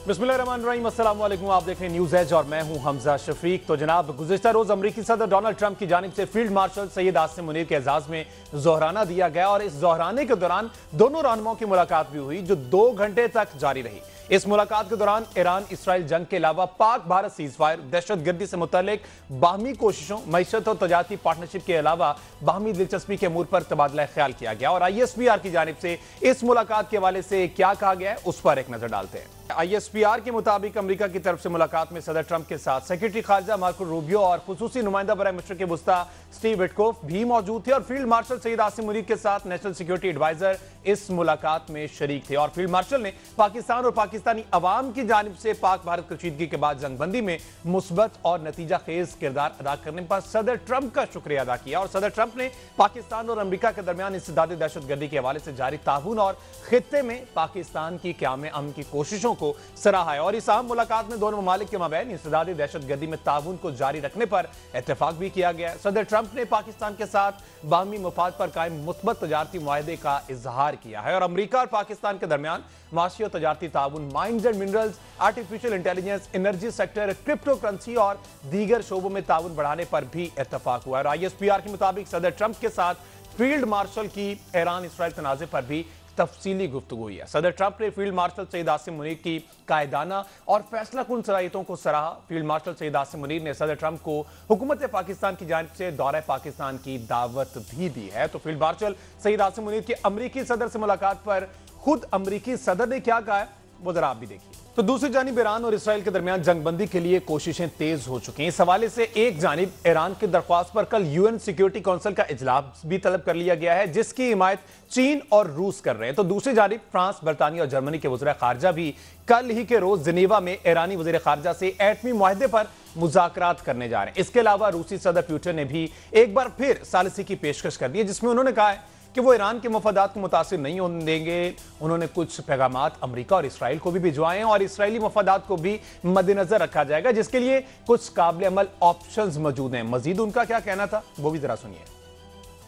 बिस्मिल्लाहिर्रहमानिर्रहीम, अस्सलाम वालेकुम। आप देख रहे हैं न्यूज़ एज और मैं हूं हमजा शफीक। तो जनाब, गुज़िश्ता रोज अमरीकी सदर डोनाल्ड ट्रंप की जानिब से फील्ड मार्शल सैयद आसिम मुनीर के एजाज में जोहराना दिया गया और इस जोहराने के दौरान दोनों रहनुमाओं की मुलाकात भी हुई जो 2 घंटे तक जारी रही। इस मुलाकात के दौरान ईरान इसराइल जंग के अलावा पाक भारत सीज फायर, दहशतगर्दी से मुतल्लिक बाहमी कोशिशों, मईशत और तजारती पार्टनरशिप के अलावा बाहमी दिलचस्पी के अमूर पर तबादला ख्याल किया गया। और ISPR की जानिब से इस मुलाकात के हवाले से क्या कहा गया है उस पर एक नजर डालते हैं। ISPR के मुताबिक अमेरिका की तरफ से मुलाकात में सदर ट्रंप के साथ सेक्रेटरी खारजा मार्को रूबियो और खुसूसी नुमाइंदा बराए मशरिक वुस्ता स्टीव विटकोफ भी मौजूद थे और फील्ड मार्शल सैयद आसिम मुनीर के साथ नेशनल सिक्योरिटी एडवाइजर इस मुलाकात में शरीक थे। और फील्ड मार्शल ने पाकिस्तान और पाकिस्तानी अवाम की जानिब से पाक भारत कशीदगी के बाद जंगबंदी में मुस्बत और नतीजा खेज किरदार अदा करने पर सदर ट्रंप का शुक्रिया अदा किया। और सदर ट्रंप ने पाकिस्तान और अमेरिका के दरमियान इंसदादी दहशतगर्दी के हवाले से जारी ताउन और खित्ते में पाकिस्तान की क़याम अमन की कोशिशों को सराहा है। और इस अहम मुलाकात में दोनों ममालिक के माबैन इंसदादी दहशतगर्दी में ताउन को जारी रखने पर इत्तेफाक भी किया गया। सदर ट्रंप ने पाकिस्तान के साथ बाहमी मफाद पर कायम मुस्बत तजारती मुआहदे का इजहार किया है और अमेरिका और पाकिस्तान के दरमियान माशी और तजारती ताउन, mines and minerals, artificial intelligence, energy sector, crypto currency और दीगर शोबों में ताउन बढ़ाने पर भी इत्तेफाक हुआ है। और ISPR के मुताबिक सदर ट्रंप के साथ फील्ड मार्शल की ईरान इसराइल तनाज़े पर भी तफसीली गुफ्तगू हुई है। सदर ट्रंप ने फील्ड मार्शल सैयद आसिम मुनीर की कायदाना और फैसला कुन सलाहियतों को सराहा। फील्ड मार्शल सैयद आसिम मुनीर ने सदर ट्रंप को हुकूमत पाकिस्तान की जानिब से दौरे पाकिस्तान की दावत भी दी है। तो फील्ड मार्शल सैयद आसिम मुनीर की अमरीकी सदर से मुलाकात पर खुद अमरीकी सदर ने क्या कहा है वो जरा आप भी देखिए। तो दूसरी जानिब ईरान और इसराइल के दरमियान जंगबंदी के लिए कोशिशें तेज हो चुकी हैं। इस हवाले से एक जानिब ईरान की दरख्वास्त पर कल UN सिक्योरिटी काउंसिल का इजलास भी तलब कर लिया गया है जिसकी हिमायत चीन और रूस कर रहे हैं। तो दूसरी जानिब फ्रांस, बरतानिया और जर्मनी के वज़ीर खारजा भी कल ही के रोज जिनेवा में ईरानी वज़ीर खारजा से एटमी मुआहदे पर मुज़ाकरात करने जा रहे हैं। इसके अलावा रूसी सदर पुतिन ने भी एक बार फिर सालिसी की पेशकश कर दी है जिसमें उन्होंने कहा है कि वो ईरान के मफादात को मुतासिर नहीं होने देंगे। उन्होंने कुछ पैगामात अमेरिका और इसराइल को भी भिजवाए हैं और इसराइली मफादात को भी मद्देनजर रखा जाएगा जिसके लिए कुछ काबिल अमल ऑप्शंस मौजूद हैं। मजीद उनका क्या कहना था वो भी जरा सुनिए।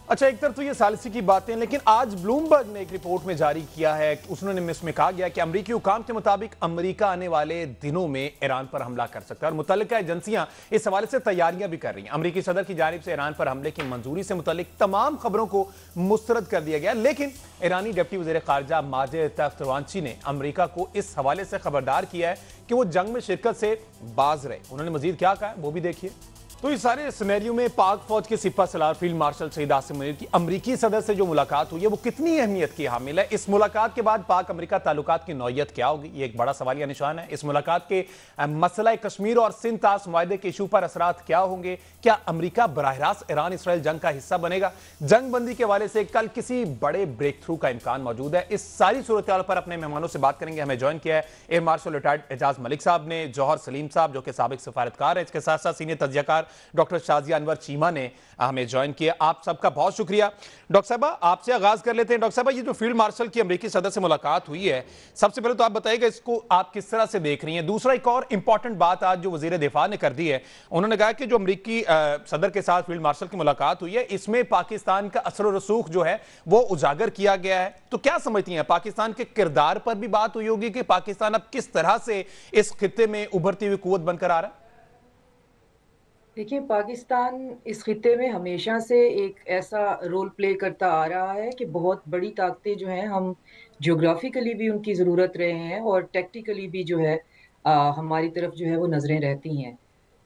अच्छा, एक तरफ तो ये सालिसी की बातें, लेकिन आज ब्लूमबर्ग ने एक रिपोर्ट में जारी किया है, उसमें इसमें कहा गया कि अमरीकी हुकाम के मुताबिक अमरीका आने वाले दिनों में ईरान पर हमला कर सकता है और मुतल्लिका एजेंसियां इस हवाले से तैयारियां भी कर रही हैं। अमरीकी सदर की जानिब से ईरान पर हमले की मंजूरी से मुतल्लिक तमाम खबरों को मुस्तरद कर दिया गया, लेकिन ईरानी डिप्टी वज़ीर खारजा माजिद तख्तरवांची ने अमरीका को इस हवाले से खबरदार किया है कि वो जंग में शिरकत से बाज रहे। उन्होंने मजीद क्या कहा है वो भी देखिए। तो इस सारे सिनेरियो में पाक फौज के सिपा सलार फील्ड मार्शल सैयद आसिम मुनीर की अमरीकी सदर से जो मुलाकात हुई है वो कितनी अहमियत की हामिल है। इस मुलाकात के बाद पाक अमरीका ताल्लुकात की नौयत क्या होगी, ये एक बड़ा सवालिया निशान है। इस मुलाकात के मसला कश्मीर और सिंध तास मुआहदे के इशू पर असरात क्या होंगे, क्या अमरीका बराह रास्त ईरान इसराइल जंग का हिस्सा बनेगा, जंग बंदी के हवाले से कल किसी बड़े ब्रेक थ्रू का इम्कान मौजूद है। इस सारी सूरत पर अपने मेहमानों से बात करेंगे। हमें ज्वाइन किया है air marshal retired Ejaz Malik साहब ने, जौहर सलीम साहब जो कि साबिक सफारतकार है, इसके साथ साथ सीनियर तज्जियाकार डॉक्टर शाजिया अनवर चीमा ने हमें ज्वाइन किया। आप सबका बहुत शुक्रिया। डॉक्टर साहबा, आपसे आगाज कर लेते हैं। डॉक्टर साहबा, ये जो फील्ड मार्शल की अमेरिकी सदर से मुलाकात हुई है, सबसे पहले तो आप बताइएगा इसको आप किस तरह से देख रही हैं। दूसरा, एक और इंपॉर्टेंट बात आज जो वजीर दिफा ने कर दी है, उन्होंने कहा कि जो अमेरिकी सदर के साथ फील्ड मार्शल की मुलाकात हुई है इसमें पाकिस्तान का असर और रसूख जो है वो उजागर किया गया है। तो क्या समझती हैं, पाकिस्तान के किरदार पर भी बात हुई होगी कि पाकिस्तान अब किस तरह से इस खित्ते में उभरती हुई कुव्वत बनकर आ रहा है? देखिए, पाकिस्तान इस खित्ते में हमेशा से एक ऐसा रोल प्ले करता आ रहा है कि बहुत बड़ी ताकतें जो हैं, हम ज्योग्राफिकली भी उनकी ज़रूरत रहे हैं और टैक्टिकली भी जो है हमारी तरफ जो है वो नज़रें रहती हैं।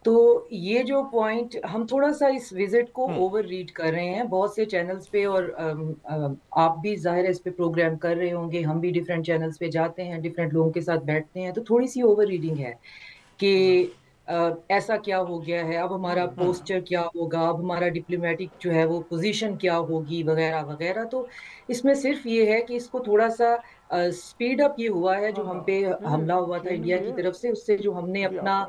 तो ये जो पॉइंट हम थोड़ा-सा इस विज़िट को ओवर रीड कर रहे हैं बहुत से चैनल्स पे और आप भी ज़ाहिर है इस पे प्रोग्राम कर रहे होंगे, हम भी डिफरेंट चैनल्स पे जाते हैं, डिफरेंट लोगों के साथ बैठते हैं, तो थोड़ी-सी ओवर रीडिंग है कि ऐसा क्या हो गया है, अब हमारा पोस्चर क्या होगा, अब हमारा डिप्लोमैटिक जो है वो पोज़ीशन क्या होगी वग़ैरह, वग़ैरह। तो इसमें सिर्फ़ ये है कि इसको थोड़ा-सा स्पीड अप ये हुआ है जो हम पे हमला हुआ था इंडिया की तरफ से, उससे जो हमने अपना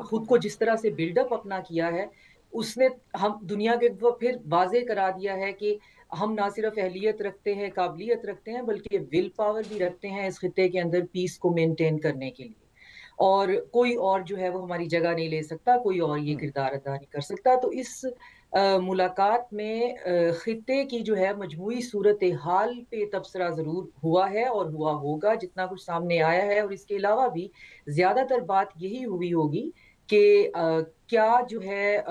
खुद को जिस तरह से बिल्डअप अपना किया है, उसने हम दुनिया के वो फिर वाज़ेह करा दिया है कि हम ना सिर्फ़ अहलियत रखते हैं, काबिलियत रखते हैं, बल्कि विल पावर भी रखते हैं इस खित्ते के अंदर पीस को मेंटेन करने के लिए। और कोई और जो है वो हमारी जगह नहीं ले सकता, कोई और ये किरदार अदा नहीं कर सकता। तो इस मुलाकात में खित्ते की जो है मजमूई सूरत हाल पे तबसरा जरूर हुआ है और हुआ होगा जितना कुछ सामने आया है। और इसके अलावा भी ज्यादातर बात यही हुई होगी कि क्या जो है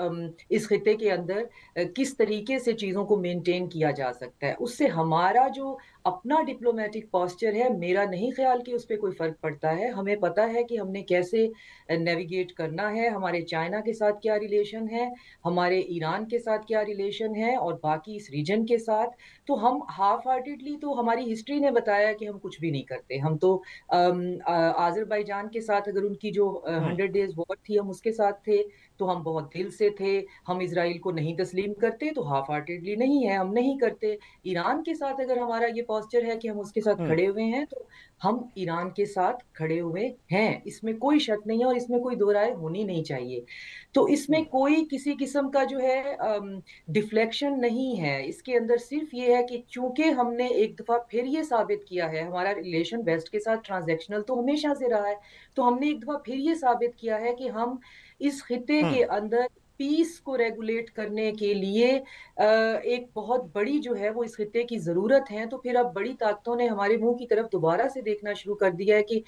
इस खित्ते के अंदर किस तरीके से चीजों को मेंटेन किया जा सकता है। उससे हमारा जो अपना डिप्लोमेटिक पॉस्चर है, मेरा नहीं ख्याल कि उस पर कोई फर्क पड़ता है। हमें पता है कि हमने कैसे नेविगेट करना है, हमारे चाइना के साथ क्या रिलेशन है, हमारे ईरान के साथ क्या रिलेशन है और बाकी इस रीजन के साथ। तो हम हाफ हार्टेडली, तो हमारी हिस्ट्री ने बताया कि हम कुछ भी नहीं करते। हम तो आजरबाईजान के साथ अगर उनकी जो 100 डेज वॉर थी हम उसके साथ थे तो हम बहुत दिल से थे। हम इसराइल को नहीं तस्लीम करते तो हाफ हार्टेडली नहीं है, हम नहीं करते। ईरान के साथ अगर हमारा ये पॉस्चर है कि हम उसके साथ हम्म। खड़े हुए हैं तो हम ईरान के साथ खड़े हुए हैं, इसमें कोई शक नहीं है और इसमें कोई दो राय होनी नहीं चाहिए। तो इसमें कोई किसी किस्म का जो है डिफ्लेक्शन नहीं है इसके अंदर। सिर्फ ये है कि चूंकि हमने एक दफा फिर ये साबित किया है, हमारा रिलेशन वेस्ट के साथ ट्रांजैक्शनल तो हमेशा से रहा है, तो हमने एक दफा फिर ये साबित किया है कि हम इस खिते हम्म। के अंदर पीस को रेगुलेट करने के लिए एक बहुत बड़ी जो है वो इस खिते की जरूरत है। तो फिर अब बड़ी ताकतों ने हमारे मुंह की तरफ दोबारा से देखना शुरू कर दिया है कि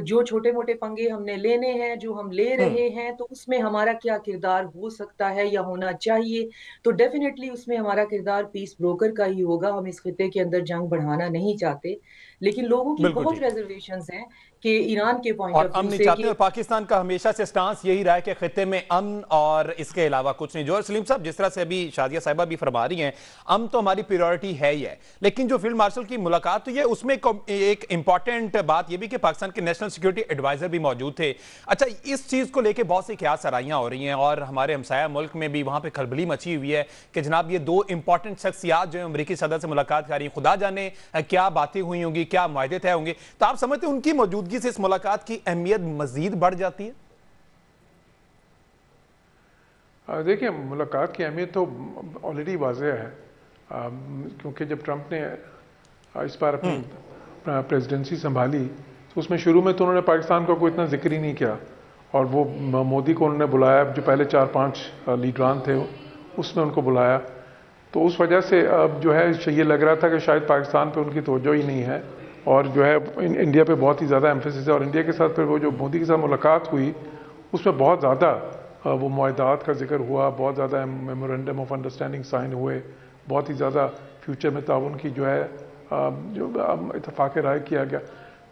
जो छोटे मोटे पंगे हमने लेने हैं, जो हम ले हम्म। रहे हैं, तो उसमें हमारा क्या किरदार हो सकता है या होना चाहिए। तो डेफिनेटली उसमें हमारा किरदार पीस ब्रोकर का ही होगा। हम इस खिते के अंदर जंग बढ़ाना नहीं चाहते, लेकिन लोगों की बिल्कुल बहुत ठीक। रेजर्वेशंस हैं कि ईरान के पॉइंट और ऑफ अमन व्यू नहीं से चाहते कि और पाकिस्तान का हमेशा से स्टांस यही रहा है कि खिते में अमन और इसके अलावा कुछ नहीं। जो सलीम साहब जिस तरह से अभी शादिया साहिबा भी फरमा रही हैं, अमन तो हमारी प्रायोरिटी है ही है, लेकिन जो फील्ड मार्शल की मुलाकात हुई है उसमें एक इंपॉर्टेंट बात यह भी कि पाकिस्तान के नेशनल सिक्योरिटी एडवाइजर भी मौजूद थे। अच्छा, इस चीज को लेकर बहुत सी क्या सराहियां हो रही हैं और हमारे हमसाया मुल्क में भी वहां पर खलबली मची हुई है कि जनाब ये दो इंपॉर्टेंट शख्सियात जो अमरीकी सदर से मुलाकात कर रही हैं, खुदा जाने क्या बातें हुई होंगी, क्या मुआहदे तय होंगे। तो आप समझते हैं उनकी मौजूदगी से इस मुलाकात की अहमियत मजीद बढ़ जाती है? देखिए, मुलाकात की अहमियत तो ऑलरेडी वाज़ेह है, क्योंकि जब ट्रंप ने इस बार अपनी प्रेसिडेंसी संभाली तो उसमें शुरू में तो उन्होंने पाकिस्तान का कोई इतना जिक्र ही नहीं किया, और वो मोदी को उन्होंने बुलाया, जो पहले 4-5 लीडरान थे उसमें उनको बुलाया। तो उस वजह से अब जो है ये लग रहा था कि शायद पाकिस्तान पे उनकी तवज्जो ही नहीं है और जो है इंडिया पे बहुत ही ज़्यादा एम्फेसिस है। और इंडिया के साथ फिर वो जो मोदी के साथ मुलाकात हुई उसमें बहुत ज़्यादा वो मुआहदात का जिक्र हुआ, बहुत ज़्यादा मेमोरेंडम ऑफ अंडरस्टैंडिंग साइन हुए, बहुत ही ज़्यादा फ्यूचर में ताउन की जो है जो इतफाक़ राय किया गया।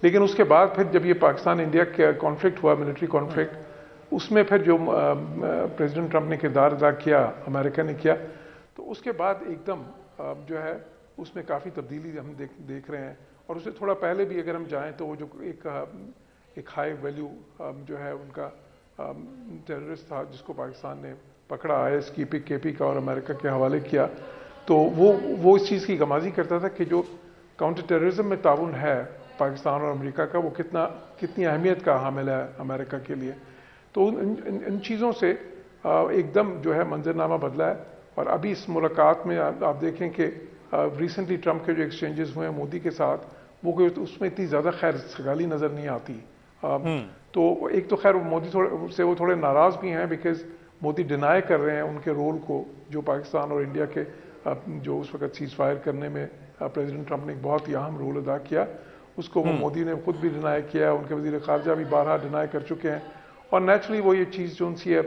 लेकिन उसके बाद फिर जब ये पाकिस्तान इंडिया का कॉन्फ्लिक्ट हुआ, मिलिट्री कॉन्फ्लिक्ट, उसमें फिर जो प्रेसिडेंट ट्रंप ने किरदार अदा किया, अमेरिका ने किया, तो उसके बाद एकदम जो है उसमें काफ़ी तब्दीली हम देख रहे हैं। और उससे थोड़ा पहले भी अगर हम जाएं तो वो जो एक हाई वैल्यू जो है उनका टेररिस्ट था जिसको पाकिस्तान ने पकड़ा, IS-KP का, और अमेरिका के हवाले किया, तो वो इस चीज़ की गमाजी करता था कि जो काउंटर टेररिज्म में ताउन है पाकिस्तान और अमेरिका का, वो कितनी अहमियत का हामिल है अमेरिका के लिए। तो इन चीज़ों से एकदम जो है मंजरनामा बदला है। और अभी इस मुलाकात में आप देखें कि रिसेंटली ट्रंप के जो एक्सचेंजेस हुए हैं मोदी के साथ, वो कोई उसमें इतनी ज़्यादा खैर सगाली नज़र नहीं आती। तो एक तो खैर मोदी से वो थोड़े नाराज़ भी हैं, बिकॉज मोदी डिनाई कर रहे हैं उनके रोल को जो पाकिस्तान और इंडिया के जो उस वक्त सीज फायर करने में प्रेसिडेंट ट्रंप ने एक बहुत ही अहम रोल अदा किया, उसको वो मोदी ने खुद भी डिनाई किया, उनके वज़ीर ख़ारजा भी बारहा डिनाई कर चुके हैं। और नेचुरली वो ये चीज़ जो उनसी है,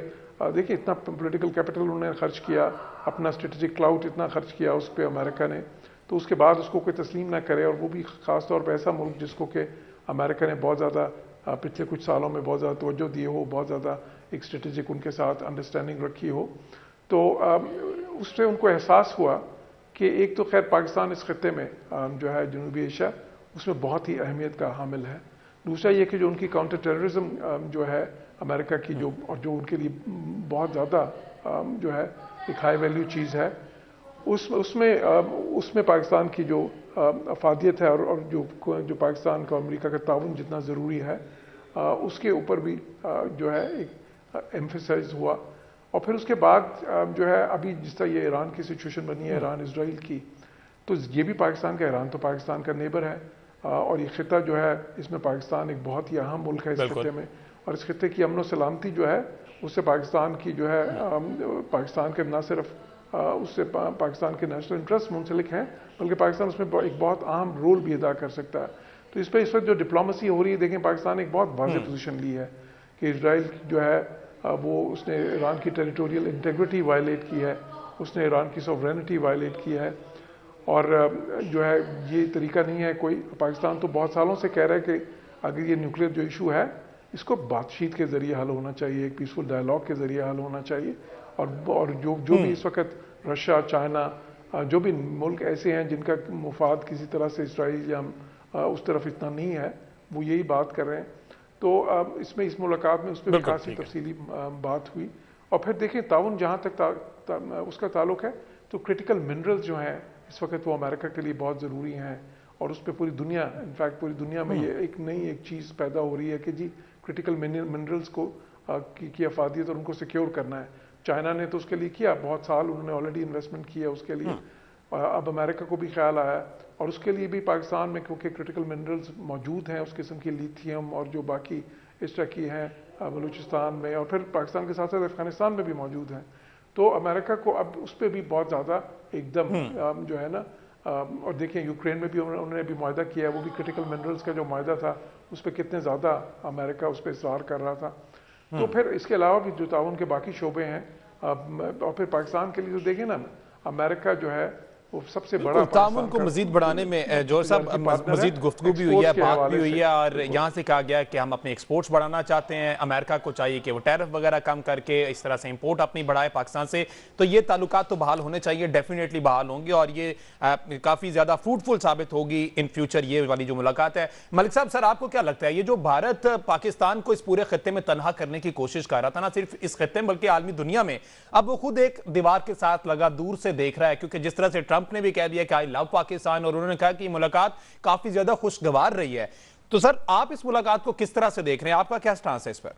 देखिए इतना पॉलिटिकल कैपिटल उन्होंने खर्च किया, अपना स्ट्रेटेजिक क्लाउट इतना खर्च किया उस पर अमेरिका ने, तो उसके बाद उसको कोई तस्लीम ना करे, और वो भी ख़ास तौर पर ऐसा मुल्क जिसको कि अमेरिका ने बहुत ज़्यादा पिछले कुछ सालों में बहुत ज़्यादा तवज्जो दिए हो, बहुत ज़्यादा एक स्ट्रेटेजिक उनके साथ अंडरस्टैंडिंग रखी हो। तो उससे उनको एहसास हुआ कि एक तो खैर पाकिस्तान इस खत्ते में जो है जनूबी एशिया, उसमें बहुत ही अहमियत का हामिल है। दूसरा ये कि जो उनकी काउंटर टेररिज्म जो है अमेरिका की, जो उनके लिए बहुत ज़्यादा जो है एक हाई वैल्यू चीज़ है, उसमें पाकिस्तान की जो अफादियत है और जो पाकिस्तान का अमेरिका का ताउन जितना ज़रूरी है, उसके ऊपर भी जो है एक एम्फेसाइज हुआ। और फिर उसके बाद जो है अभी जिस तरह ये ईरान की सिचुएशन बनी है, ईरान इसराइल की, तो ये भी पाकिस्तान का, ईरान तो पाकिस्तान का नेबर है, और ये खिता जो है इसमें पाकिस्तान एक बहुत ही अहम मुल्क है इस खिते में। और इस खिते की अमन सलामती जो है उससे पाकिस्तान की जो है पाकिस्तान के न सिर्फ उससे पाकिस्तान के नेशनल इंटरेस्ट मुंसलिक हैं, बल्कि पाकिस्तान उसमें एक बहुत अहम रोल भी अदा कर सकता है। तो इस पर इस वक्त जो डिप्लोमेसी हो रही है, देखें पाकिस्तान ने एक बहुत वाज़ेह पोजीशन ली है कि इजराइल जो है वो उसने ईरान की टेरिटोरियल इंटेग्रिटी वायलेट की है, उसने ईरान की सॉवरेनिटी वायलेट की है, और जो है ये तरीका नहीं है कोई। पाकिस्तान तो बहुत सालों से कह रहा है कि अगर ये न्यूक्लियर जो इशू है इसको बातचीत के ज़रिए हल होना चाहिए, एक पीसफुल डायलॉग के ज़रिए हल होना चाहिए। और जो भी इस वक्त रशिया, चाइना, जो भी मुल्क ऐसे हैं जिनका मुफाद किसी तरह से इसराइल या उस तरफ इतना नहीं है, वो यही बात कर रहे हैं। तो इसमें इस मुलाकात में उस पर भी काफ़ी तफसीली बात हुई। और फिर देखें ताउन जहाँ तक उसका ताल्लुक है, तो क्रिटिकल मिनरल्स जो हैं इस वक्त वो अमेरिका के लिए बहुत ज़रूरी हैं, और उस पर पूरी दुनिया, इनफैक्ट पूरी दुनिया में ये एक चीज़ पैदा हो रही है कि जी क्रिटिकल मिनरल्स को की अफादियत और उनको सिक्योर करना है। चाइना ने तो उसके लिए किया, बहुत साल उन्होंने ऑलरेडी इन्वेस्टमेंट किया उसके लिए, अब अमेरिका को भी ख्याल आया, और उसके लिए भी पाकिस्तान में क्योंकि क्रिटिकल मिनरल्स मौजूद हैं उस किस्म की, लिथियम और जो बाकी इस तरह की हैं बलूचिस्तान में, और फिर पाकिस्तान के साथ साथ अफगानिस्तान में भी मौजूद हैं। तो अमेरिका को अब उस पर भी बहुत ज़्यादा एकदम जो है ना, और देखें यूक्रेन में भी उन्होंने अभी मुआहदा किया है, वो भी क्रिटिकल मिनरल्स का जो मुआहदा था उस पर कितने ज़्यादा अमेरिका उस पर इसरार कर रहा था। तो फिर इसके अलावा भी जो ताउन के बाकी शोबे हैं, और फिर पाकिस्तान के लिए तो देखें ना, अमेरिका जो है वो सबसे बड़ा ताउन को मजीद बढ़ाने में जोर साहब मजीद गुफ्तगू भी हुई है, बात भी हुई है, और यहाँ से कहा गया है कि हम अपने एक्सपोर्ट्स बढ़ाना चाहते हैं, अमेरिका को चाहिए कि वो टैरिफ वगैरह कम करके इस तरह से इंपोर्ट अपनी बढ़ाए पाकिस्तान से। तो ये ताल्लुकात तो बहाल होने चाहिए, डेफिनेटली बहाल होंगे, और ये काफ़ी ज़्यादा फ्रूटफुल साबित होगी इन फ्यूचर ये वाली जो मुलाकात है। मलिक साहब, सर आपको क्या लगता है, ये जो भारत पाकिस्तान को इस पूरे खत्ते में तनहा करने की कोशिश कर रहा था, ना सिर्फ इस खत्ते में बल्कि आलमी दुनिया में, अब वो खुद एक दीवार के साथ लगा दूर से देख रहा है, क्योंकि जिस तरह से ट्रंप ने भी कह दिया कि आई लव पाकिस्तान, और उन्होंने कहा कि मुलाकात काफी ज्यादा खुशगवार रही है। तो सर आप इस मुलाकात को किस तरह से देख रहे हैं, आपका क्या स्टांस है इस पर?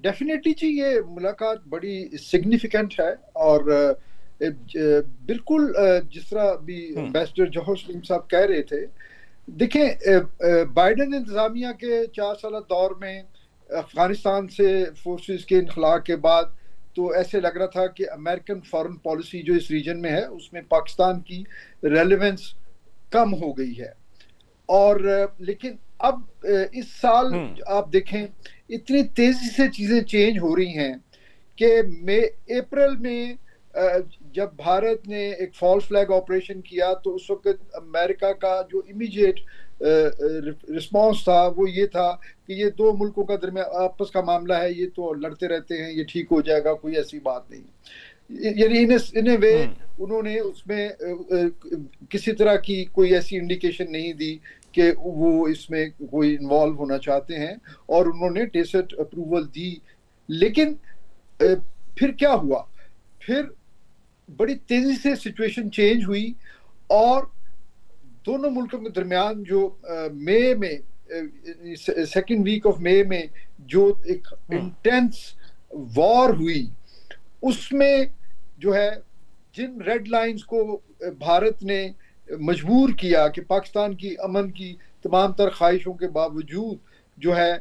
डेफिनेटली जी, ये मुलाकात बड़ी सिग्निफिकेंट है, और बिल्कुल जिस तरह भी एम्बेसडर जौहर सलीम साहब कह रहे थे, देखें बाइडेन इंतजामिया के 4 साल दौर में अफगानिस्तान से फोर्सेस के इनखला के बाद तो ऐसे लग रहा था कि अमेरिकन फॉरेन पॉलिसी जो इस रीजन में है उसमें पाकिस्तान की रेलेवेंस कम हो गई है। और लेकिन अब इस साल आप देखें इतनी तेजी से चीजें चेंज हो रही हैं कि अप्रैल में जब भारत ने एक फॉल्स फ्लैग ऑपरेशन किया तो उस वक्त अमेरिका का जो इमीडिएट रिस्पांस था वो ये था कि ये दो मुल्कों का दरमियान आपस का मामला है, ये तो लड़ते रहते हैं, ये ठीक हो जाएगा, कोई ऐसी बात नहीं। यानी इन ए वे उन्होंने उसमें किसी तरह की कोई ऐसी इंडिकेशन नहीं दी कि वो इसमें कोई इन्वॉल्व होना चाहते हैं, और उन्होंने टेसिट अप्रूवल दी। लेकिन फिर क्या हुआ, फिर बड़ी तेजी से सिचुएशन चेंज हुई, और दोनों मुल्कों के दरमियान जो मई में सेकेंड वीक ऑफ मई में जो एक इंटेंस वॉर हुई, उसमें जो है जिन रेड लाइंस को भारत ने मजबूर किया कि पाकिस्तान की अमन की तमाम तर ख्वाहिशों के बावजूद जो है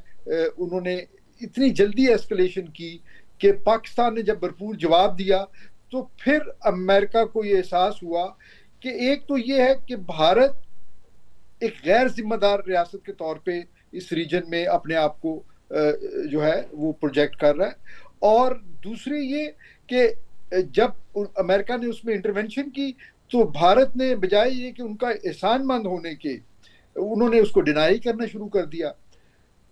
उन्होंने इतनी जल्दी एस्केलेशन की कि पाकिस्तान ने जब भरपूर जवाब दिया तो फिर अमेरिका को ये एहसास हुआ कि एक तो ये है कि भारत एक गैर जिम्मेदार रियासत के तौर पे इस रीजन में अपने आप को जो है वो प्रोजेक्ट कर रहा है, और दूसरी ये कि जब अमेरिका ने उसमें इंटरवेंशन की तो भारत ने बजाय ये कि उनका एहसानमंद होने के, उन्होंने उसको डिनाई करना शुरू कर दिया।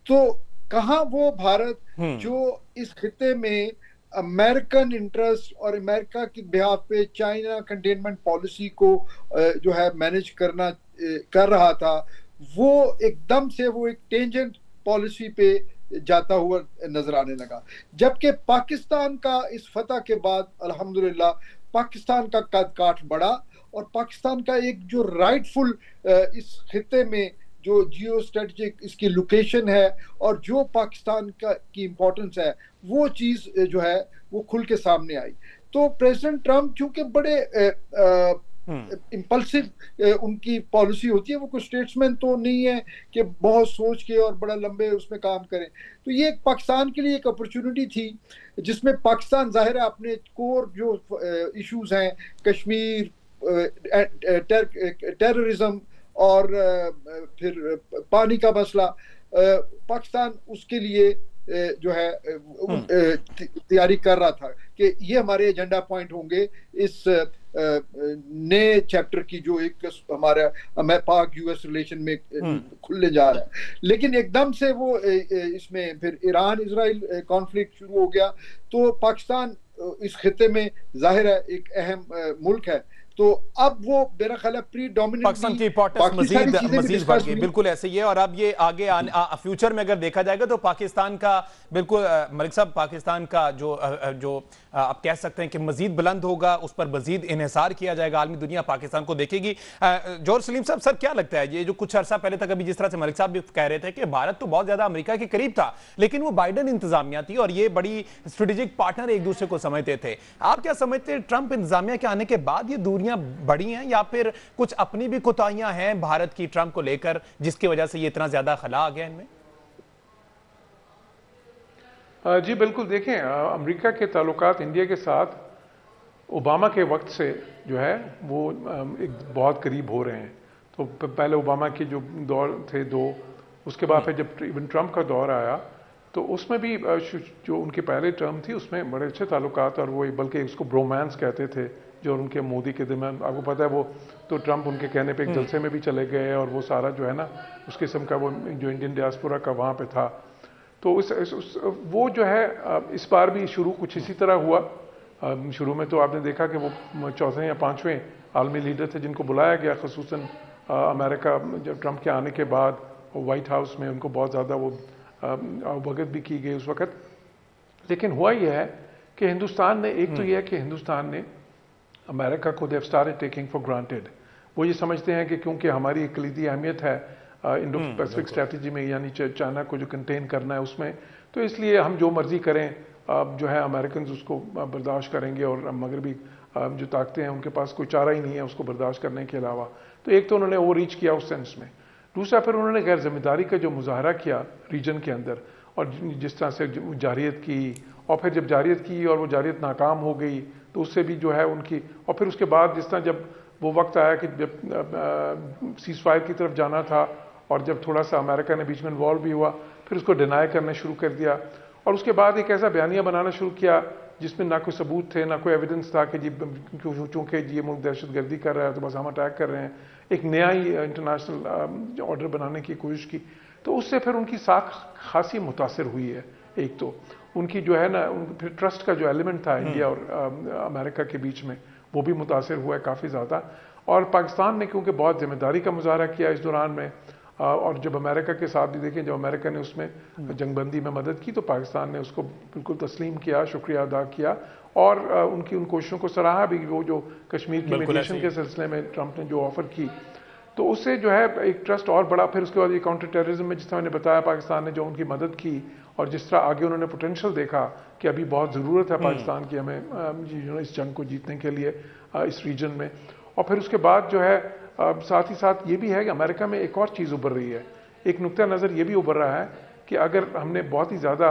तो कहाँ वो भारत जो इस खिते में अमेरिकन इंटरेस्ट और अमेरिका के बिहाफ पे चाइना कंटेनमेंट पॉलिसी को जो है मैनेज कर रहा था, वो एकदम से वो एक टेंजेंट पॉलिसी पे जाता हुआ नजर आने लगा। जबकि पाकिस्तान का इस फतह के बाद अल्हम्दुलिल्लाह पाकिस्तान का कद काठ बढ़ा, और पाकिस्तान का एक जो राइटफुल इस खिते में जो जियो स्ट्रेटेजिक इसकी लोकेशन है और जो पाकिस्तान की इम्पोर्टेंस है, वो चीज़ जो है वो खुल के सामने आई। तो प्रेसिडेंट ट्रंप चूंकि बड़े इम्पल्सिव उनकी पॉलिसी होती है। वो कोई स्टेट्समैन तो नहीं है कि बहुत सोच के और बड़ा लंबे उसमें काम करें। तो ये पाकिस्तान के लिए एक अपॉर्चुनिटी थी जिसमें पाकिस्तान जाहिर है अपने कोर जो इश्यूज हैं, कश्मीर, टेररिज्म और फिर पानी का मसला, पाकिस्तान उसके लिए जो है तैयारी कर रहा था कि ये हमारे एजेंडा पॉइंट होंगे इस नए चैप्टर की जो एक हमारा पाक यूएस रिलेशन में खुलने जा रहा है। लेकिन एकदम से वो इसमें फिर ईरान इजराइल कॉन्फ्लिक्ट शुरू हो गया। तो पाकिस्तान इस खिते में जाहिर है एक अहम मुल्क है, तो अब वो मेरा ख्याल है प्रीडोमिनेंट पाकिस्तान की इंपॉर्टेंस मजीद बढ़ गई। बिल्कुल ऐसे ही है। और अब ये आगे फ्यूचर में अगर देखा जाएगा तो पाकिस्तान का बिल्कुल मलिक साहब, पाकिस्तान का जो आप कह सकते हैं कि मजीद बुलंद होगा, उस पर मजीद इन्हिसार किया जाएगा, आलमी दुनिया पाकिस्तान को देखेगी। जौहर सलीम साहब, सर क्या लगता है ये जो कुछ अर्सा पहले तक अभी जिस तरह से मलिक साहब भी कह रहे थे कि भारत तो बहुत ज्यादा अमेरिका के करीब था, लेकिन वो बाइडेन इंतजामिया थी और ये बड़ी स्ट्रेटेजिक पार्टनर एक दूसरे को समझते थे। आप क्या समझते हैं ट्रंप इंतजामिया के आने के बाद ये दूरियां बढ़ी हैं या फिर कुछ अपनी भी कोताहियां हैं भारत की ट्रंप को लेकर जिसकी वजह से ये इतना ज्यादा खला आ गया इनमें? जी बिल्कुल, देखें अमेरिका के ताल्लुकात इंडिया के साथ ओबामा के वक्त से जो है वो एक बहुत करीब हो रहे हैं। तो पहले ओबामा के जो दौर थे दो, उसके बाद फिर जब इवन ट्रंप का दौर आया तो उसमें भी जो उनकी पहले टर्म थी उसमें बड़े अच्छे ताल्लुकात, और वो बल्कि उसको ब्रोमांस कहते थे जो उनके मोदी के दरमियान। आपको पता है वो तो ट्रंप उनके कहने पे एक जलसे में भी चले गए और वो सारा जो है ना उस किस्म का वो जो इंडियन डियास्पोरा का वहाँ पे था। तो वो जो है इस बार भी शुरू कुछ इसी तरह हुआ। शुरू में तो आपने देखा कि वो चौथे या पांचवें आलमी लीडर थे जिनको बुलाया गया, खसूसन अमेरिका जब ट्रंप के आने के बाद वाइट हाउस में उनको बहुत ज़्यादा वो अवगत भी की गई उस वक़्त। लेकिन हुआ यह है कि हिंदुस्तान ने, एक तो यह है कि हिंदुस्तान ने अमेरिका को they have started taking for granted. वो ये समझते हैं कि क्योंकि हमारी एक कलीदी अहमियत है इंडो पैसिफिक स्ट्रैटेजी में, यानी चाइना को जो कंटेन करना है उसमें, तो इसलिए हम जो मर्जी करें जो है अमेरिकन उसको बर्दाश्त करेंगे और मगरबी जो ताकतें हैं उनके पास कोई चारा ही नहीं है उसको बर्दाश्त करने के अलावा। तो एक तो उन्होंने वो रीच किया उस सेंस में। दूसरा फिर उन्होंने गैर जिम्मेदारी का जो मुजाहरा किया रीजन के अंदर, और जिस तरह से जारियत की, और फिर जब जारियत की और वो जारियत नाकाम हो गई तो उससे भी जो है उनकी, और फिर उसके बाद जिस तरह जब वो वक्त आया कि जब सीज फायर की तरफ जाना था और जब थोड़ा सा अमेरिका ने बीच में इन्वॉल्व भी हुआ, फिर उसको डिनाई करना शुरू कर दिया। और उसके बाद एक ऐसा बयानिया बनाना शुरू किया जिसमें ना कोई सबूत थे, ना कोई एविडेंस था कि जी चूँकि ये मुल्क दहशतगर्दी कर रहा है तो बस हम अटैक कर रहे हैं। एक नया ही इंटरनेशनल ऑर्डर बनाने की कोशिश की। तो उससे फिर उनकी साख खासी मुतासर हुई है। एक तो उनकी जो है ना फिर ट्रस्ट का जो एलिमेंट था इंडिया और अमेरिका के बीच में, वो भी मुतासर हुआ है काफ़ी ज़्यादा। और पाकिस्तान ने क्योंकि बहुत जिम्मेदारी का मुजाहरा किया इस दौरान में, और जब अमेरिका के साथ भी देखें, जब अमेरिका ने उसमें जंगबंदी में मदद की तो पाकिस्तान ने उसको बिल्कुल तस्लीम किया, शुक्रिया अदा किया और उनकी उन कोशिशों को सराहा भी। वो जो कश्मीर की मीडिएशन के सिलसिले में ट्रंप ने जो ऑफर की, तो उससे जो है एक ट्रस्ट और बड़ा। फिर उसके बाद ये काउंटर टेररिज्म में जिस तरह मैंने बताया पाकिस्तान ने जो उनकी मदद की, और जिस तरह आगे उन्होंने पोटेंशियल देखा कि अभी बहुत ज़रूरत है पाकिस्तान की हमें इस जंग को जीतने के लिए इस रीजन में। और फिर उसके बाद जो है साथ ही साथ ये भी है कि अमेरिका में एक और चीज़ उभर रही है, एक नुक्ता नज़र ये भी उभर रहा है कि अगर हमने बहुत ही ज़्यादा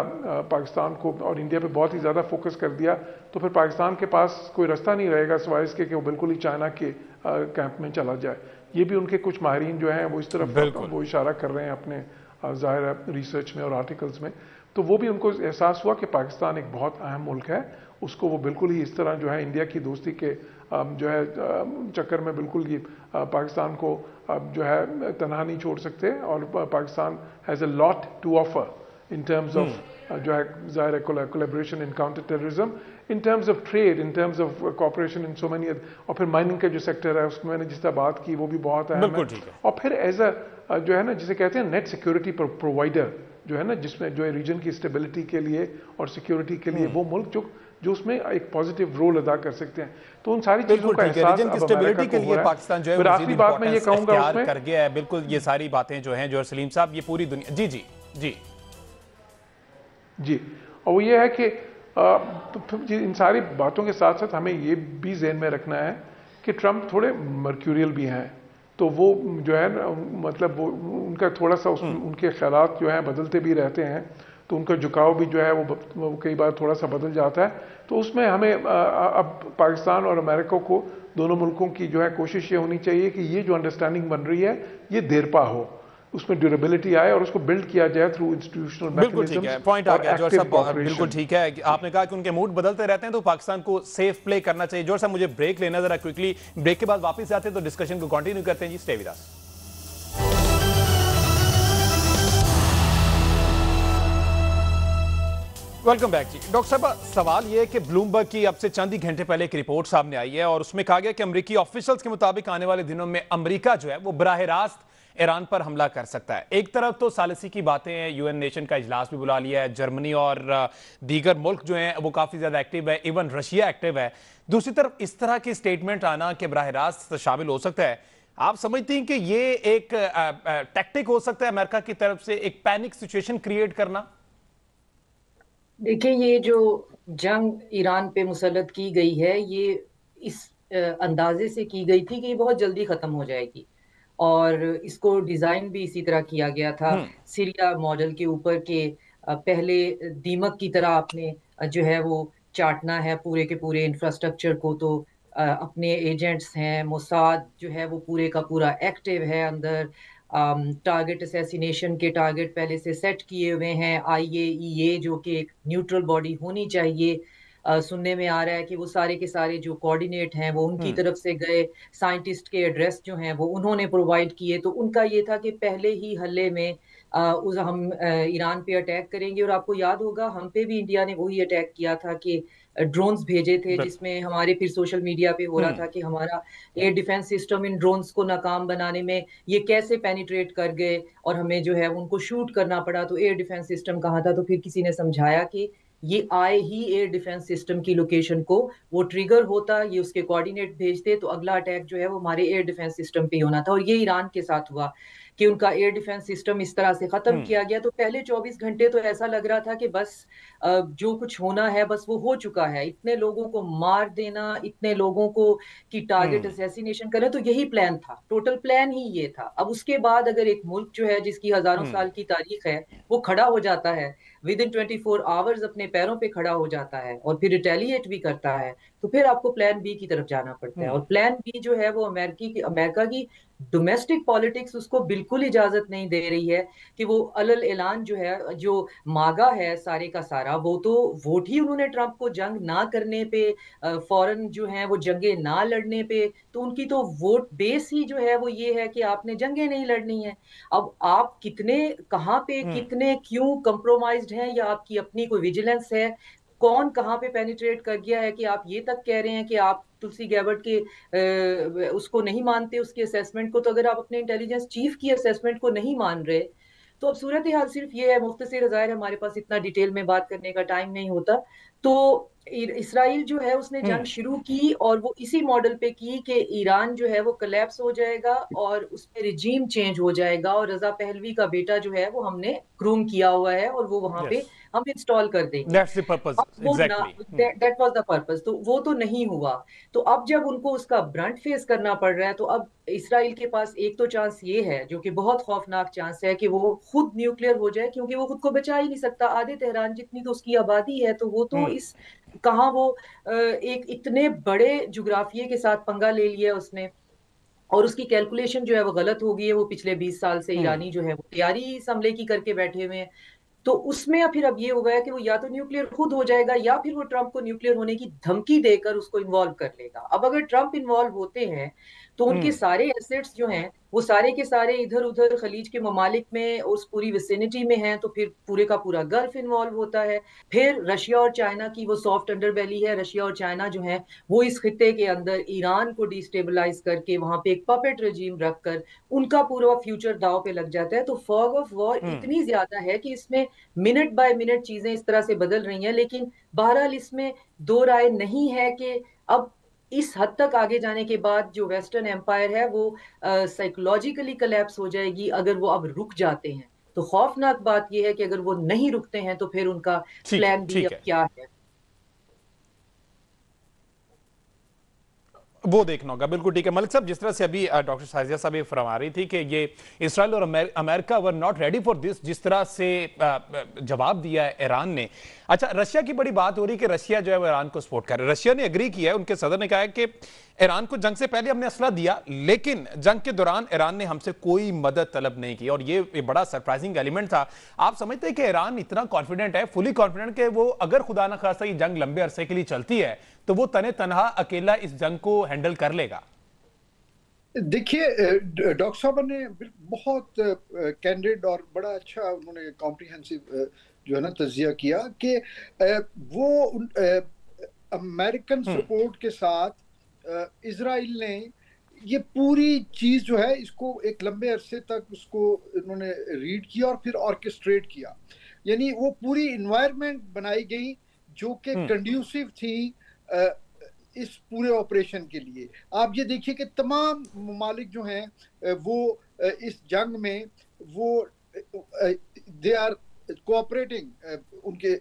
पाकिस्तान को और इंडिया पे बहुत ही ज़्यादा फोकस कर दिया तो फिर पाकिस्तान के पास कोई रास्ता नहीं रहेगा सिवाय इसके कि वो बिल्कुल ही चाइना के कैंप में चला जाए। ये भी उनके कुछ माहिरीन जो हैं वो इस तरफ वो इशारा कर रहे हैं अपने ज़ाहिर रिसर्च में और आर्टिकल्स में। तो वो भी उनको एहसास हुआ कि पाकिस्तान एक बहुत अहम मुल्क है, उसको वो बिल्कुल ही इस तरह जो है इंडिया की दोस्ती के जो है चक्कर में बिल्कुल ये पाकिस्तान को जो है तनहा नहीं छोड़ सकते। और Pakistan has a lot to offer in terms of जो है ज़ाहिर collaboration in counter terrorism, in terms of trade, in terms of cooperation in so many. और फिर माइनिंग का जो सेक्टर है उसमें मैंने जिस तरह बात की वो भी बहुत अहम है। और फिर एज अ जो है ना जिसे कहते हैं नेट सिक्योरिटी प्रोवाइडर जो है ना, जिसमें जो है रीजन की स्टेबिलिटी के लिए और सिक्योरिटी के लिए वो मुल्क जो उसमें एक पॉजिटिव रोल अदा कर सकते हैं। तो उन सारी चीजों का एहसास अब अमेरिका को हो रहा है। पाकिस्तान जो है आखिरी बात में ये कहूंगा उसमें कर गया है। बिल्कुल ये सारी बातें जो हैं जौहर सलीम साहब, ये पूरी दुनिया जी जी जी जी और वो ये है कि इन सारी बातों के साथ साथ हमें ये भी ज़हन में रखना है कि ट्रंप थोड़े मर्क्यूरियल भी हैं, तो वो जो है ना, मतलब वो उनका थोड़ा सा उनके ख्यालात जो हैं बदलते भी रहते हैं, तो उनका झुकाव भी जो है वो कई बार थोड़ा सा बदल जाता है। तो उसमें हमें अब पाकिस्तान और अमेरिका को, दोनों मुल्कों की जो है कोशिश ये होनी चाहिए कि ये जो अंडरस्टैंडिंग बन रही है ये देरपा हो, उसमें ड्यूरेबिलिटी आए और उसको बिल्ड किया जाए थ्रू इंस्टीट्यूशनल बिल्कुल ठीक है, पॉइंट आ गया जॉर्ज साहब, बिल्कुल ठीक है। आपने कहा कि उनके मूड बदलते रहते हैं तो पाकिस्तान को सेफ प्ले करना चाहिए। जॉर्ज साहब मुझे ब्रेक लेना जरा क्विकली, ब्रेक के बाद वापस आते हैं तो डिस्कशन को कंटिन्यू करते हैं जी, stay with us. Welcome back जी। डॉक्टर साहब, सवाल यह है कि ब्लूमबर्ग की अब से चंद ही घंटे पहले एक रिपोर्ट सामने आई है और उसमें कहा गया कि अमेरिकी ऑफिशियल्स के मुताबिक आने वाले दिनों में अमेरिका जो है वो बराह रास्त ईरान पर हमला कर सकता है। एक तरफ तो सालिसी की बातें हैं, यूएन नेशन का इजलास भी बुला लिया है, जर्मनी और दीगर मुल्क जो हैं वो काफी ज्यादा एक्टिव है, इवन रशिया एक्टिव है। दूसरी तरफ इस तरह की स्टेटमेंट आना कि बराह रास्त शामिल हो सकता है, आप समझती हैं कि ये एक टैक्टिक हो सकता है अमेरिका की तरफ से, एक पैनिक सिचुएशन क्रिएट करना? देखिए, ये जो जंग ईरान पे मुसल्लत की गई है, ये इस अंदाजे से की गई थी कि ये बहुत जल्दी खत्म हो जाएगी, और इसको डिजाइन भी इसी तरह किया गया था, सीरिया मॉडल के ऊपर के पहले दीमक की तरह आपने जो है वो चाटना है पूरे के पूरे इंफ्रास्ट्रक्चर को। तो अपने एजेंट्स हैं, मोसाद जो है वो पूरे का पूरा एक्टिव है अंदर, टारगेट असैसिनेशन के टारगेट पहले से सेट किए हुए हैं। IAEA जो कि एक न्यूट्रल बॉडी होनी चाहिए, सुनने में आ रहा है कि वो सारे के सारे जो कोऑर्डिनेट हैं वो उनकी तरफ से गए, साइंटिस्ट के एड्रेस जो हैं वो उन्होंने प्रोवाइड किए। तो उनका ये था कि पहले ही हल्ले में हम ईरान पे अटैक करेंगे। और आपको याद होगा, हम पे भी इंडिया ने वही अटैक किया था कि ड्रोन्स भेजे थे, जिसमें हमारे फिर सोशल मीडिया पे हो रहा था कि हमारा air defence system in drones को नाकाम बनाने में ये कैसे पेनिट्रेट कर गए और हमें जो है उनको शूट करना पड़ा। तो एयर डिफेंस सिस्टम कहाँ था? तो फिर किसी ने समझाया कि ये आए ही एयर डिफेंस सिस्टम की लोकेशन को, वो ट्रिगर होता, ये उसके कोऑर्डिनेट भेजते, तो अगला अटैक जो है वो हमारे एयर डिफेंस सिस्टम पे ही होना था। और ये ईरान के साथ हुआ कि उनका एयर डिफेंस सिस्टम इस तरह से खत्म किया गया। तो पहले 24 घंटे तो ऐसा लग रहा था कि बस जो कुछ होना है बस वो हो चुका है, इतने लोगों को मार देना, इतने लोगों को की टारगेट असैसिनेशन करें, तो यही प्लान था, टोटल प्लान ही ये था। अब उसके बाद अगर एक मुल्क जो है जिसकी हजारों साल की तारीख है वो खड़ा हो जाता है, विद इन 24 आवर्स अपने पैरों पे खड़ा हो जाता है और फिर रिटेलिएट भी करता है, तो फिर आपको प्लान बी की तरफ जाना पड़ता है। और प्लान बी जो है वो अमेरिका की डोमेस्टिक पॉलिटिक्स उसको बिल्कुल इजाजत नहीं दे रही है कि वो अलल ऐलान जो है, जो मागा है सारे का सारा, वो तो वोट ही उन्होंने ट्रंप को जंग ना करने पे, फॉरेन जो है वो जंगे ना लड़ने पे, तो उनकी तो वोट बेस ही जो है वो ये है कि आपने जंगे नहीं लड़नी है। अब आप कितने, कहाँ पे, कितने, क्यों कंप्रोमाइज्ड हैं, या आपकी अपनी कोई विजिलेंस है, कौन कहाँ पे पेनिट्रेट कर गया है कि आप ये तक कह रहे हैं कि आप तुलसी गैबर्ट के उसको नहीं मानते, उसके असेसमेंट को। तो अगर आप अपने इंटेलिजेंस चीफ की असेसमेंट को नहीं मान रहे, तो अब सूरत हाल सिर्फ ये है, मुख्तसर ज़ाहिर है हमारे पास इतना डिटेल में बात करने का टाइम नहीं होता। तो इसराइल जो है उसने जंग शुरू की और वो इसी मॉडल पे की कि ईरान जो है वो कोलैप्स हो जाएगा और उसमें रिजीम चेंज हो जाएगा, और रजा पहलवी का बेटा जो है वो हमने ग्रूम किया हुआ है और वो वहां पे हम इंस्टॉल कर देंगे। That's the purpose, exactly. That was the purpose. तो वो तो नहीं हुआ। तो अब जब उनको उसका ब्रंट फेस करना पड़ रहा है, तो अब इसराइल के पास एक तो चांस ये है, जो कि बहुत खौफनाक चांस है, कि वो खुद न्यूक्लियर हो जाए, क्योंकि वो खुद को बचा ही नहीं सकता। आधे तेहरान जितनी तो उसकी आबादी है, तो वो तो इस कहाँ वो एक इतने बड़े जुग्राफिये के साथ पंगा ले लिया उसने, और उसकी कैलकुलेशन जो है वो गलत हो गई है। वो पिछले 20 साल से ईरानी जो है वो तैयारी इस हमले की करके बैठे हुए हैं। तो उसमें फिर अब ये हो गया कि वो या तो न्यूक्लियर खुद हो जाएगा, या फिर वो ट्रंप को न्यूक्लियर होने की धमकी देकर उसको इन्वॉल्व कर लेगा। अब अगर ट्रंप इन्वॉल्व होते हैं तो उनके सारे एसेट्स जो हैं वो सारे के सारे इधर उधर खलीज के ममालिक में, उस पूरी विसिनिटी में हैं, तो फिर पूरे का पूरा गल्फ इन्वॉल्व होता है। फिर रशिया और चाइना की वो सॉफ्ट अंडरबेली है, रशिया और चाइना जो है वो इस खित्ते के अंदर ईरान को डिस्टेबलाइज करके वहां पे एक पपेट रजीम रखकर उनका पूरा फ्यूचर दाव पे लग जाता है। तो फॉग ऑफ वॉर इतनी ज्यादा है कि इसमें मिनट बाय मिनट चीजें इस तरह से बदल रही हैं। लेकिन बहरहाल इसमें दो राय नहीं है कि अब इस हद तक आगे जाने के बाद जो वेस्टर्न एम्पायर है वो साइकोलॉजिकली कोलैप्स हो जाएगी अगर वो अब रुक जाते हैं। तो खौफनाक बात यह है कि अगर वो नहीं रुकते हैं तो फिर उनका प्लान बी अब क्या है। वो देखना होगा। बिल्कुल ठीक है मलिक साहब, जिस तरह से अभी डॉक्टर शाजिया साहब ये फरमा रही थी कि ये इसराइल और America were not ready for this, जिस तरह से जवाब दिया है ईरान ने। अच्छा, रशिया की बड़ी बात हो रही है कि रशिया जो है वो ईरान को सपोर्ट कर रहा है। रशिया ने एग्री किया है, उनके सदर ने कहा है कि ईरान को जंग से पहले हमने असला दिया, लेकिन जंग के दौरान ईरान ने हमसे कोई मदद तलब नहीं की, और ये बड़ा सरप्राइजिंग एलिमेंट था। आप समझते हैं कि ईरान इतना कॉन्फिडेंट है, फुली कॉन्फिडेंट, कि वो अगर खुदा न खास्ता ये जंग लंबे अरसे के लिए चलती है तो वो तने तनहा अकेला इस जंग को हैंडल कर लेगा? देखिए, डॉक्टर साहब ने बहुत कैंडिड और बड़ा अच्छा उन्होंने कॉम्प्रिहेंसिव जो है ना तज्जिया किया कि वो अमेरिकन सपोर्ट के साथ इजराइल ने ये पूरी चीज जो है इसको एक लंबे अरसे तक उसको इन्होंने रीड किया और फिर ऑर्केस्ट्रेट किया। यानी वो पूरी इन्वायरमेंट बनाई गई जो कि कंड्यूसिव थी इस पूरे ऑपरेशन के लिए। आप ये देखिए कि तमाम ममालिक जो हैं वो इस जंग में वो दे आर कोऑपरेटिंग, उनके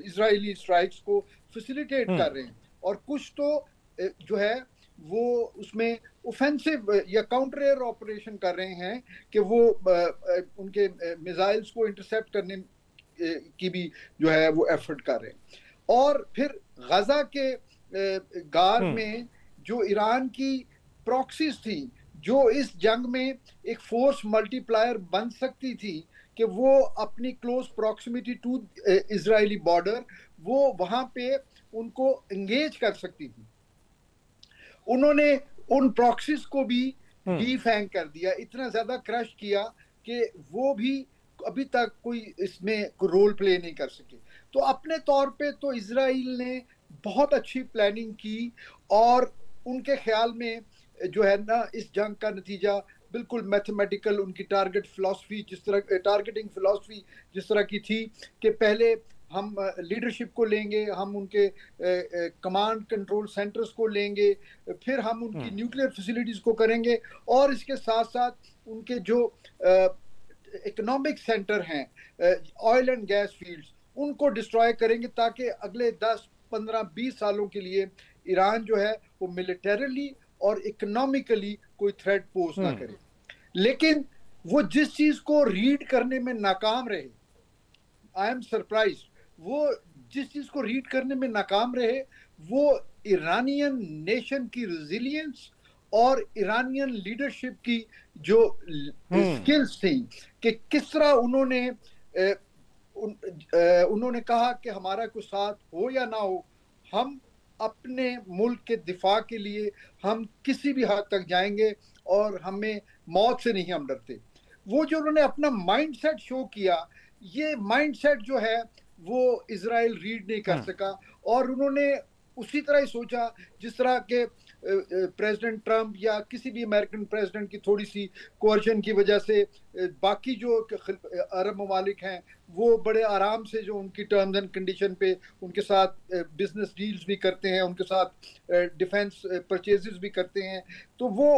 इजरायली स्ट्राइक्स को फैसिलिटेट कर रहे हैं, और कुछ तो जो है वो उसमें ऑफेंसिव या काउंटर एयर ऑपरेशन कर रहे हैं कि वो उनके मिसाइल्स को इंटरसेप्ट करने की भी जो है वो एफर्ट कर रहे हैं। और फिर गजा के गार में जो ईरान की प्रॉक्सीज थी, जो इस जंग में एक फोर्स मल्टीप्लायर बन सकती थी कि वो अपनी close proximity to Israeli border वो वहां पे उनको एंगेज कर सकती थी, उन्होंने उन प्रॉक्सीज को भी डीफैंग कर दिया, इतना ज्यादा क्रश किया कि वो भी अभी तक कोई इसमें रोल प्ले नहीं कर सके। तो अपने तौर पे तो इजराइल ने बहुत अच्छी प्लानिंग की, और उनके ख्याल में जो है ना इस जंग का नतीजा बिल्कुल मैथमेटिकल, उनकी टारगेट फिलॉसफी जिस तरह टारगेटिंग फिलॉसफी जिस तरह की थी कि पहले हम लीडरशिप को लेंगे, हम उनके कमांड कंट्रोल सेंटर्स को लेंगे, फिर हम उनकी न्यूक्लियर फैसिलिटीज को करेंगे, और इसके साथ साथ उनके जो इकोनॉमिक सेंटर हैं, ऑयल एंड गैस फील्ड्स, उनको डिस्ट्रॉय करेंगे, ताकि अगले 10, 15, 20 सालों के लिए ईरान जो है वो मिलिटरीली और इकोनॉमिकली कोई थ्रेट पोज ना करे। लेकिन वो जिस चीज को रीड करने में नाकाम रहे, आई एम सरप्राइज्ड, वो जिस चीज को रीड करने में नाकाम रहे वो ईरानियन नेशन की रेजिलियंस और ईरानियन लीडरशिप की जो स्किल्स थी, कि किस तरह उन्होंने कहा कि हमारा कोई साथ हो या ना हो, हम अपने मुल्क के दिफा के लिए हम किसी भी हद तक जाएंगे और हमें मौत से नहीं हम डरते। वो जो उन्होंने अपना माइंडसेट शो किया, ये माइंडसेट जो है वो इजराइल रीड नहीं कर सका, और उन्होंने उसी तरह ही सोचा जिस तरह के प्रेसिडेंट ट्रंप या किसी भी अमेरिकन प्रेसिडेंट की थोड़ी सी कोर्जन की वजह से बाकी जो अरब ममालिक हैं वो बड़े आराम से जो उनकी टर्म्स एंड कंडीशन पे उनके साथ बिजनेस डील्स भी करते हैं, उनके साथ डिफेंस परचेजेस भी करते हैं। तो वो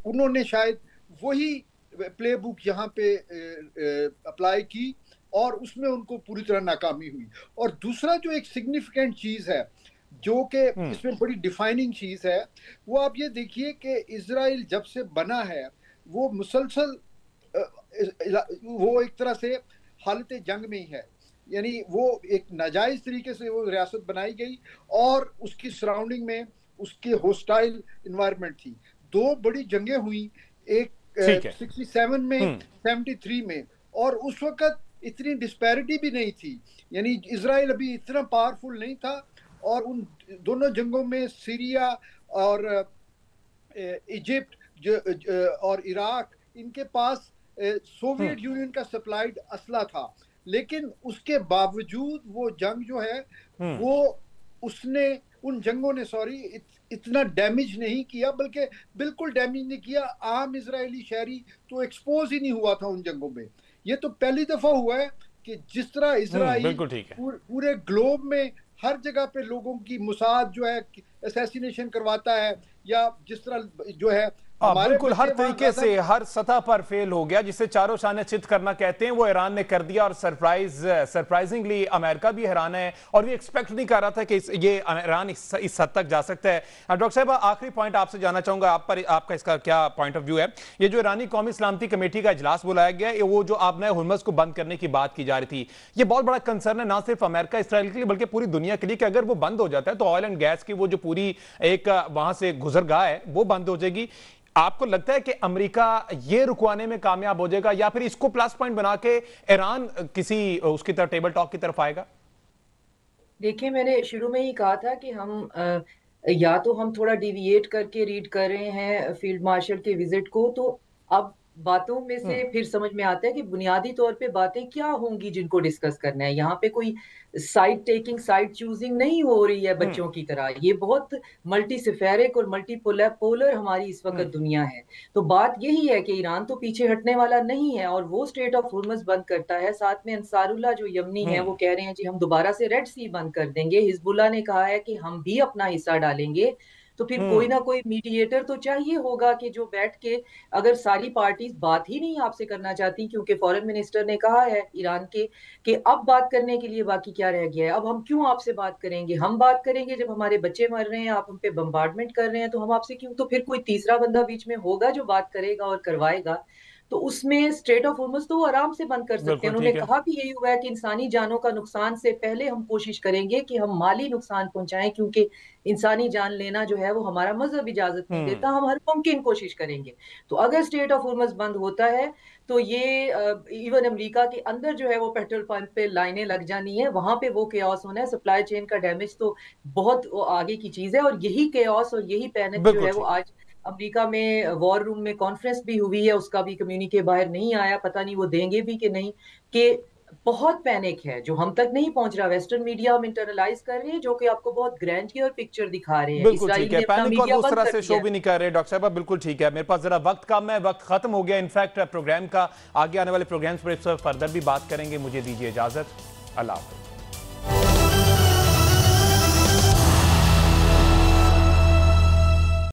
उन्होंने शायद वही प्ले बुक यहाँ पे अप्लाई की, और उसमें उनको पूरी तरह नाकामी हुई। और दूसरा जो एक सिग्निफिकेंट चीज है जो कि इसमें बड़ी डिफाइनिंग चीज है, वो आप ये देखिए कि इजराइल जब से बना है वो मुसलसल वो एक तरह से हालत जंग में ही है, यानी वो एक नाजायज तरीके से वो रियासत बनाई गई और उसकी सराउंडिंग में उसकी होस्टाइल इन्वायरमेंट थी। दो बड़ी जंगें हुई, एक 67 में, 73 में, और उस वक्त इतनी डिस्पैरिटी भी नहीं थी, यानी इजराइल अभी इतना पावरफुल नहीं था, और उन दोनों जंगों में सीरिया और इजिप्ट और इराक, इनके पास सोवियत यूनियन का सप्लाइड असला था, लेकिन उसके बावजूद वो जंग जो है वो उसने उन जंगों ने इतना डैमेज नहीं किया, बल्कि बिल्कुल डैमेज नहीं किया। आम इजरायली शहरी तो एक्सपोज ही नहीं हुआ था उन जंगों में। ये तो पहली दफा हुआ है कि जिस तरह इजराइल पूरे ग्लोब में हर जगह पे लोगों की मुसाद जो है असैसिनेशन करवाता है, या जिस तरह जो है बिल्कुल हर तरीके से हर सतह पर फेल हो गया, जिसे चारों शाने चित करना कहते हैं वो ईरान ने कर दिया। और सरप्राइजिंगली अमेरिका भी हैरान है और भी एक्सपेक्ट नहीं कर रहा था कि ये ईरान इस हद तक जा सकता है। डॉक्टर साहब, आखिरी पॉइंट आपसे जानना चाहूंगा, आपका इसका क्या पॉइंट ऑफ व्यू है? ये जो ईरानी कौमी सलामती कमेटी का इजलास बुलाया गया है, वो जो आपने हुर्मुज़ को बंद करने की बात की जा रही थी, ये बहुत बड़ा कंसर्न है ना सिर्फ अमेरिका इसराइल के लिए बल्कि पूरी दुनिया के लिए, कि अगर वो बंद हो जाता है तो ऑयल एंड गैस की वो जो पूरी एक वहां से गुजरगाह है वो बंद हो जाएगी। आपको लगता है कि अमेरिका ये रुकवाने में कामयाब हो जाएगा या फिर इसको प्लस पॉइंट बना के ईरान किसी उसकी तरफ टेबल टॉक की तरफ आएगा? देखिए, मैंने शुरू में ही कहा था कि या तो हम थोड़ा डिविएट करके रीड कर रहे हैं फील्ड मार्शल के विजिट को, तो अब बातों में से फिर समझ में आता है कि बुनियादी तौर पे बातें क्या होंगी जिनको डिस्कस करना है। यहाँ पे कोई साइड टेकिंग, साइड चूजिंग नहीं हो रही है बच्चों की तरह। ये बहुत मल्टीसिफेरिक और पोलर हमारी इस वक्त दुनिया है। तो बात यही है कि ईरान तो पीछे हटने वाला नहीं है और वो स्ट्रेट ऑफ हुर्मुज़ बंद करता है। साथ में अंसारुल्लाह जो यमनी है वो कह रहे हैं जी हम दोबारा से रेड सी बंद कर देंगे। हिजबुल्लाह ने कहा है कि हम भी अपना हिस्सा डालेंगे। तो फिर कोई ना कोई मीडिएटर तो चाहिए होगा कि जो बैठ के, अगर सारी पार्टीज बात ही नहीं आपसे करना चाहती, क्योंकि फॉरेन मिनिस्टर ने कहा है ईरान के कि अब बात करने के लिए बाकी क्या रह गया है, अब हम क्यों आपसे बात करेंगे, हम बात करेंगे जब हमारे बच्चे मर रहे हैं, आप हम पे बम्बार्डमेंट कर रहे हैं, तो हम आपसे क्यों, तो फिर कोई तीसरा बंदा बीच में होगा जो बात करेगा और करवाएगा। तो उसमें स्ट्रेट ऑफ हुर्मुज़ तो वो आराम से बंद कर सकते हैं। उन्होंने कहा भी यही हुआ है कि इंसानी जानों का नुकसान से पहले हम कोशिश करेंगे कि हम माली नुकसान पहुंचाएं, क्योंकि इंसानी जान लेना जो है वो हमारा मजहब इजाजत नहीं देता, हम हर मुमकिन कोशिश करेंगे। तो अगर स्ट्रेट ऑफ हुर्मुज़ बंद होता है तो ये इवन अमेरिका के अंदर जो है वो पेट्रोल पंप पे लाइनें लग जानी है, वहां पे वो केओस होना है। सप्लाई चेन का डैमेज तो बहुत आगे की चीज है और यही केओस और यही पैनिक जो है वो आज अमेरिका में वॉर रूम में कॉन्फ्रेंस भी हुई है, उसका भी कम्युनिके बाहर नहीं आया, पता नहीं वो देंगे भी कि नहीं, कि बहुत पैनिक है जो हम तक नहीं पहुंच रहा। वेस्टर्न मीडिया हम इंटरनलाइज कर रहे हैं जो कि आपको बहुत ग्रैंडियर पिक्चर दिखा रहे हैं। बिल्कुल ठीक है, पैनिक और उस तरह से शो भी नहीं कर रहे। डॉक्टर साहब बिल्कुल ठीक है, मेरे पास जरा वक्त कम है, वक्त खत्म हो गया इनफैक्ट प्रोग्राम का। आगे आने वाले प्रोग्राम्स पर फर्दर भी बात करेंगे। मुझे दीजिए इजाजत, अल्लाह हाफिज।